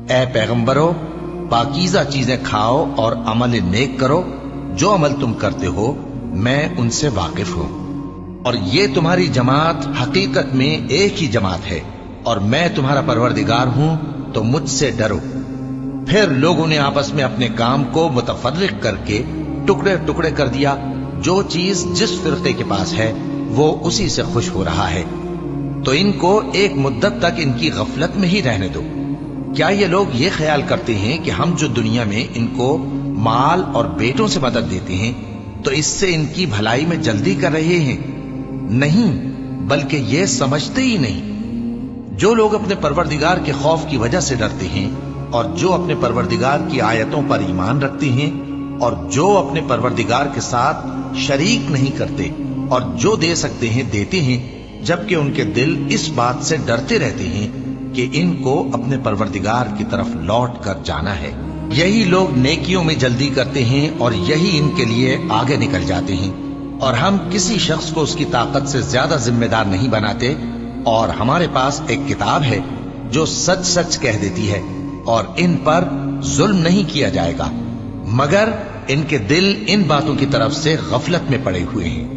اے پیغمبرو، پاکیزہ چیزیں کھاؤ اور عمل نیک کرو، جو عمل تم کرتے ہو میں ان سے واقف ہوں، اور یہ تمہاری جماعت حقیقت میں ایک ہی جماعت ہے، اور میں تمہارا پروردگار ہوں، تو مجھ سے ڈرو۔ پھر لوگوں نے آپس میں اپنے کام کو متفرق کر کے ٹکڑے ٹکڑے کر دیا، جو چیز جس فرقے کے پاس ہے وہ اسی سے خوش ہو رہا ہے، تو ان کو ایک مدت تک ان کی غفلت میں ہی رہنے دو۔ کیا یہ لوگ یہ خیال کرتے ہیں کہ ہم جو دنیا میں ان کو مال اور بیٹوں سے مدد دیتے ہیں تو اس سے ان کی بھلائی میں جلدی کر رہے ہیں؟ نہیں، بلکہ یہ سمجھتے ہی نہیں۔ جو لوگ اپنے پروردگار کے خوف کی وجہ سے ڈرتے ہیں، اور جو اپنے پروردگار کی آیتوں پر ایمان رکھتے ہیں، اور جو اپنے پروردگار کے ساتھ شریک نہیں کرتے، اور جو دے سکتے ہیں دیتے ہیں، جبکہ ان کے دل اس بات سے ڈرتے رہتے ہیں کہ ان کو اپنے پروردگار کی طرف لوٹ کر جانا ہے، یہی لوگ نیکیوں میں جلدی کرتے ہیں اور یہی ان کے لیے آگے نکل جاتے ہیں۔ اور ہم کسی شخص کو اس کی طاقت سے زیادہ ذمہ دار نہیں بناتے، اور ہمارے پاس ایک کتاب ہے جو سچ سچ کہہ دیتی ہے، اور ان پر ظلم نہیں کیا جائے گا، مگر ان کے دل ان باتوں کی طرف سے غفلت میں پڑے ہوئے ہیں۔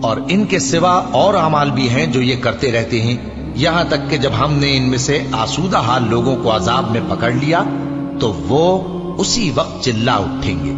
اور ان کے سوا اور اعمال بھی ہیں جو یہ کرتے رہتے ہیں، یہاں تک کہ جب ہم نے ان میں سے آسودہ حال لوگوں کو عذاب میں پکڑ لیا تو وہ اسی وقت چلا اٹھیں گے۔